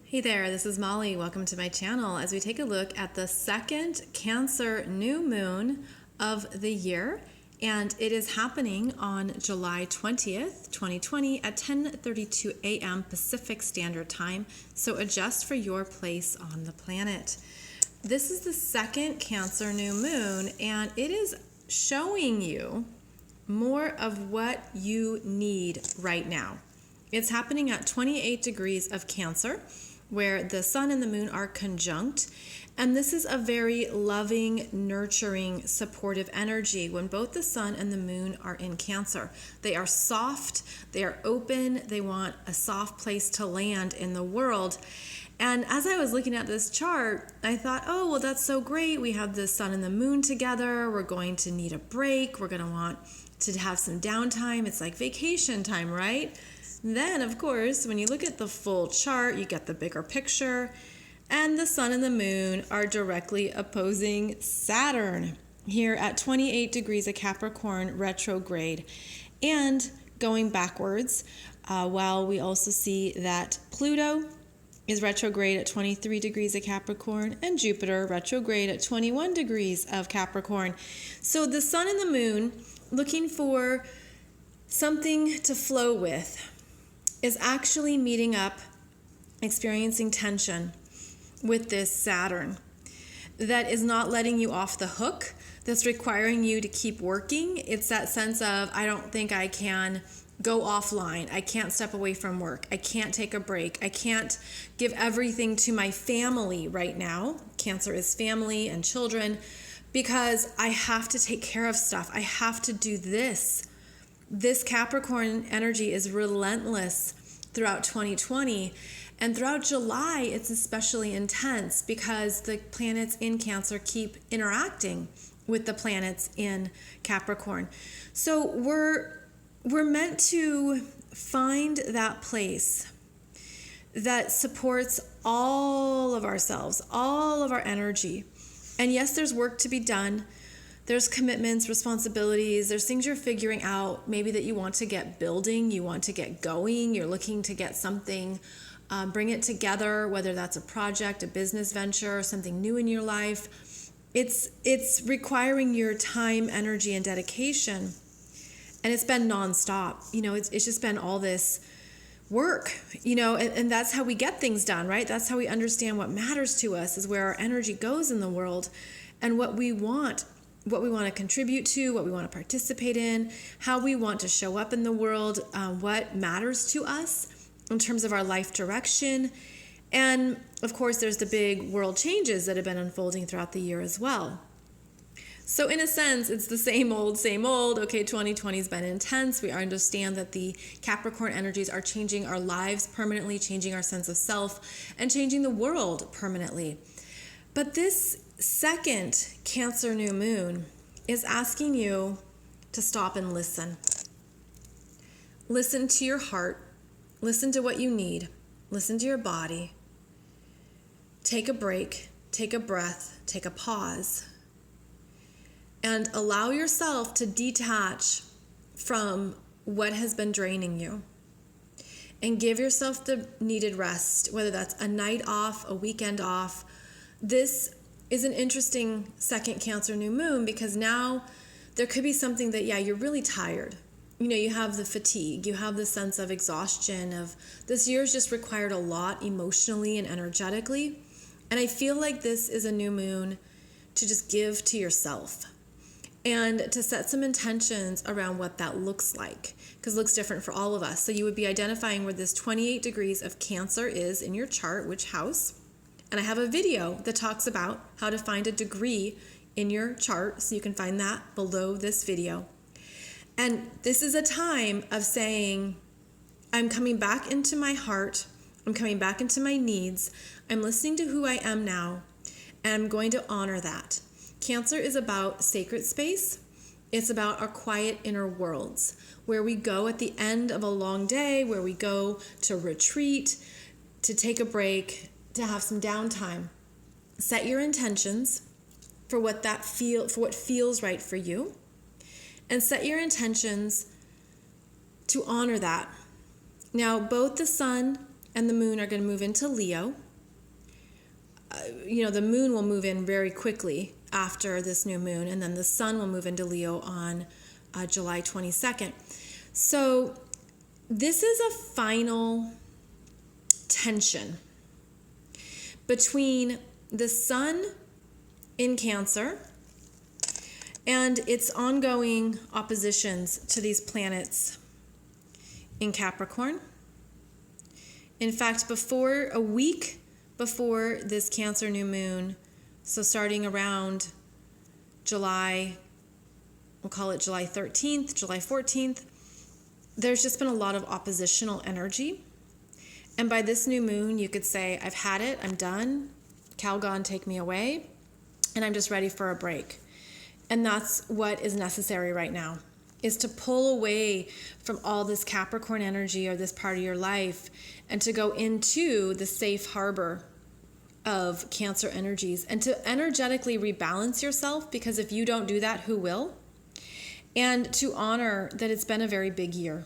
Hey there, this is Molly. Welcome to my channel as we take a look at the second Cancer new moon of the year. And it is happening on July 20th, 2020 at 10:32 a.m. Pacific Standard Time. So adjust for your place on the planet. This is the second Cancer new moon, and it is showing you more of what you need right now. It's happening at 28 degrees of Cancer, where the sun and the moon are conjunct. And this is a very loving, nurturing, supportive energy when both the sun and the moon are in Cancer. They are soft, they are open, they want a soft place to land in the world. And as I was looking at this chart, I thought, oh, well, that's so great. We have the sun and the moon together. We're going to need a break. We're going to want to have some downtime. It's like vacation time, right? Then, of course, when you look at the full chart, you get the bigger picture, and the sun and the moon are directly opposing Saturn here at 28 degrees of Capricorn retrograde. And going backwards, while we also see that Pluto is retrograde at 23 degrees of Capricorn and Jupiter retrograde at 21 degrees of Capricorn. So the sun and the moon, looking for something to flow with, is actually meeting up, experiencing tension with this Saturn that is not letting you off the hook, that's requiring you to keep working. It's that sense of, I don't think I can go offline. I can't step away from work. I can't take a break. I can't give everything to my family right now. Cancer is family and children, because I have to take care of stuff. I have to do this. This Capricorn energy is relentless throughout 2020, and throughout July it's especially intense because the planets in Cancer keep interacting with the planets in Capricorn. So we're meant to find that place that supports all of ourselves, all of our energy. And yes, there's work to be done. There's commitments, responsibilities, there's things you're figuring out, maybe that you want to get building, you want to get going, you're looking to get something, bring it together, whether that's a project, a business venture, something new in your life. It's requiring your time, energy, and dedication. And it's been nonstop. It's just been all this work, and that's how we get things done, right? That's how we understand what matters to us, is where our energy goes in the world and what we want to contribute to, what we want to participate in, how we want to show up in the world, what matters to us in terms of our life direction. And of course, there's the big world changes that have been unfolding throughout the year as well. So in a sense, it's the same old, same old. Okay, 2020 has been intense. We understand that the Capricorn energies are changing our lives permanently, changing our sense of self, and changing the world permanently. But this second Cancer new moon is asking you to stop and listen. Listen to your heart. Listen to what you need. Listen to your body. Take a break. Take a breath. Take a pause. And allow yourself to detach from what has been draining you. And give yourself the needed rest, whether that's a night off, a weekend off. This is an interesting second Cancer new moon, because now there could be something that, you're really tired. You have the fatigue, you have the sense of exhaustion of this year's just required a lot emotionally and energetically. And I feel like this is a new moon to just give to yourself and to set some intentions around what that looks like, because it looks different for all of us. So you would be identifying where this 28 degrees of Cancer is in your chart, which house. And I have a video that talks about how to find a degree in your chart, so you can find that below this video. And this is a time of saying, I'm coming back into my heart, I'm coming back into my needs, I'm listening to who I am now, and I'm going to honor that. Cancer is about sacred space. It's about our quiet inner worlds, where we go at the end of a long day, where we go to retreat, to take a break, to have some downtime. Set your intentions for what feels right for you, and set your intentions to honor that. Now, both the sun and the moon are going to move into Leo. The moon will move in very quickly after this new moon, and then the sun will move into Leo on July 22nd. So this is a final tension between the sun in Cancer and its ongoing oppositions to these planets in Capricorn. In fact, a week before this Cancer new moon, so starting around July, we'll call it July 13th, July 14th, there's just been a lot of oppositional energy. And by this new moon, you could say, I've had it, I'm done, Calgon, take me away, and I'm just ready for a break. And that's what is necessary right now, is to pull away from all this Capricorn energy or this part of your life and to go into the safe harbor of Cancer energies and to energetically rebalance yourself, because if you don't do that, who will? And to honor that it's been a very big year.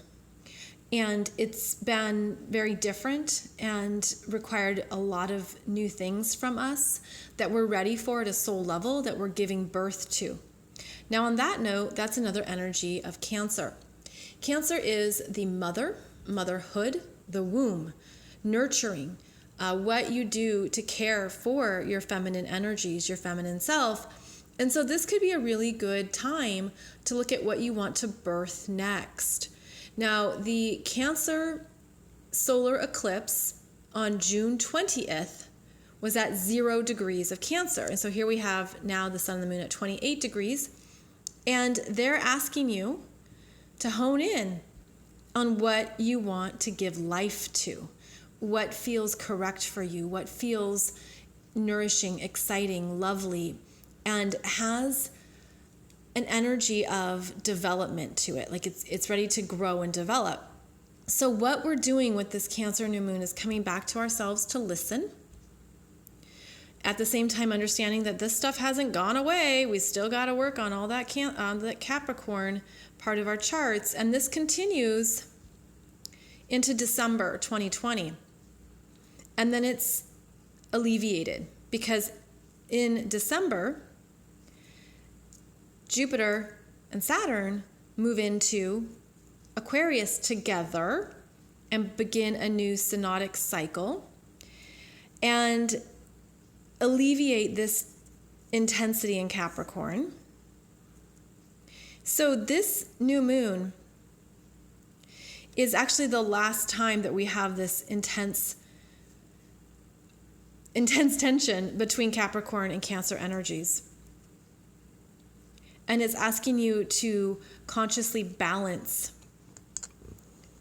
And it's been very different and required a lot of new things from us that we're ready for at a soul level, that we're giving birth to. Now, on that note, that's another energy of Cancer. Cancer is the motherhood, the womb, nurturing, what you do to care for your feminine energies, your feminine self. And so this could be a really good time to look at what you want to birth next. Now, the Cancer solar eclipse on June 20th was at 0 degrees of Cancer. And so here we have now the sun and the moon at 28 degrees. And they're asking you to hone in on what you want to give life to, what feels correct for you, what feels nourishing, exciting, lovely, and has an energy of development to it. Like it's ready to grow and develop. So what we're doing with this Cancer new moon is coming back to ourselves to listen. At the same time, understanding that this stuff hasn't gone away. We still got to work on all that that Capricorn part of our charts. And this continues into December 2020. And then it's alleviated because in December, Jupiter and Saturn move into Aquarius together and begin a new synodic cycle and alleviate this intensity in Capricorn. So this new moon is actually the last time that we have this intense tension between Capricorn and Cancer energies. And it's asking you to consciously balance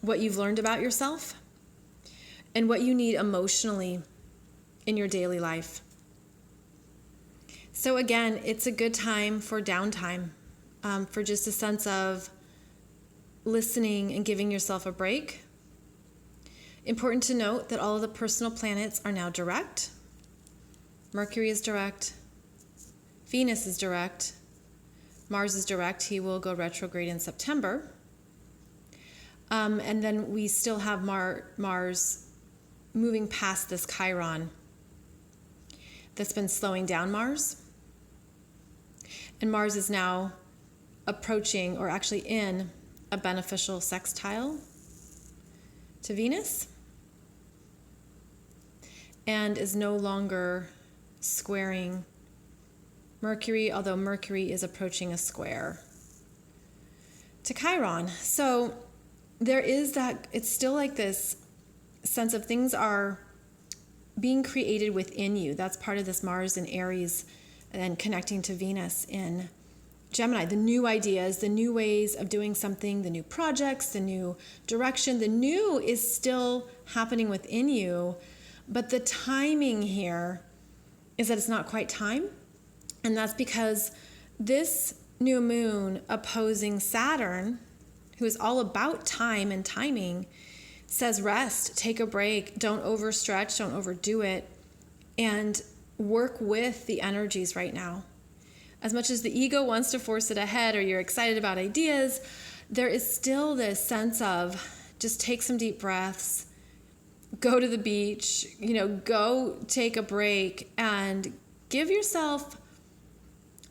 what you've learned about yourself and what you need emotionally in your daily life. So again, it's a good time for downtime, for just a sense of listening and giving yourself a break. Important to note that all of the personal planets are now direct. Mercury is direct. Venus is direct. Mars is direct. He will go retrograde in September. And then we still have Mars moving past this Chiron that's been slowing down Mars. And Mars is now approaching, or actually in, a beneficial sextile to Venus and is no longer squaring Mercury, although Mercury is approaching a square to Chiron. So there is that, it's still like this sense of things are being created within you. That's part of this Mars in Aries and connecting to Venus in Gemini. The new ideas, the new ways of doing something, the new projects, the new direction, the new is still happening within you. But the timing here is that it's not quite time. And that's because this new moon opposing Saturn, who is all about time and timing, says rest, take a break, don't overstretch, don't overdo it, and work with the energies right now. As much as the ego wants to force it ahead or you're excited about ideas, there is still this sense of just take some deep breaths, go to the beach, go take a break and give yourself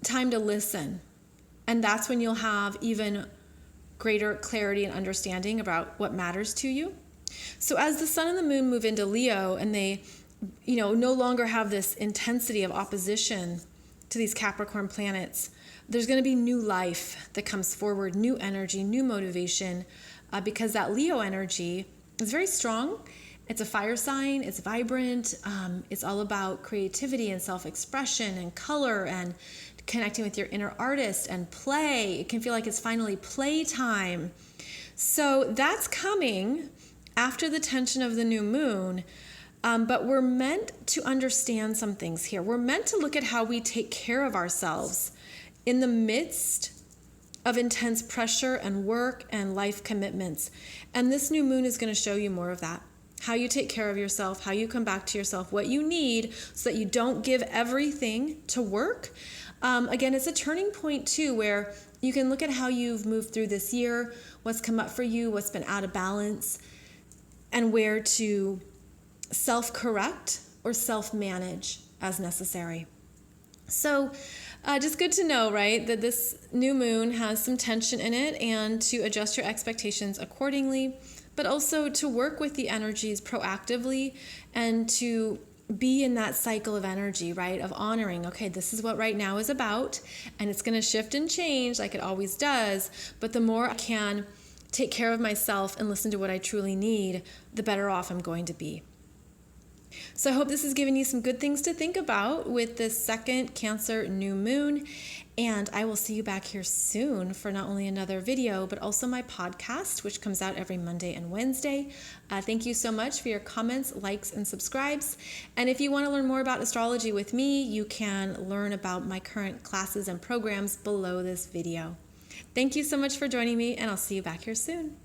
time to listen. And that's when you'll have even greater clarity and understanding about what matters to you. So as the sun and the moon move into Leo and they, no longer have this intensity of opposition to these Capricorn planets, there's going to be new life that comes forward, new energy, new motivation, because that Leo energy is very strong. It's a fire sign. It's vibrant. It's all about creativity and self-expression and color and connecting with your inner artist and play. It can feel like it's finally playtime. So that's coming after the tension of the new moon. But we're meant to understand some things here. We're meant to look at how we take care of ourselves in the midst of intense pressure and work and life commitments. And this new moon is going to show you more of that. How you take care of yourself, how you come back to yourself, what you need so that you don't give everything to work. Again, it's a turning point too, where you can look at how you've moved through this year, what's come up for you, what's been out of balance, and where to self-correct or self-manage as necessary. So just good to know, right, that this new moon has some tension in it, and to adjust your expectations accordingly, but also to work with the energies proactively and to be in that cycle of energy, right, of honoring, okay, this is what right now is about, and it's going to shift and change like it always does, but the more I can take care of myself and listen to what I truly need, the better off I'm going to be. So I hope this has given you some good things to think about with this second Cancer new moon, and I will see you back here soon for not only another video, but also my podcast, which comes out every Monday and Wednesday. Thank you so much for your comments, likes, and subscribes. And if you want to learn more about astrology with me, you can learn about my current classes and programs below this video. Thank you so much for joining me, and I'll see you back here soon.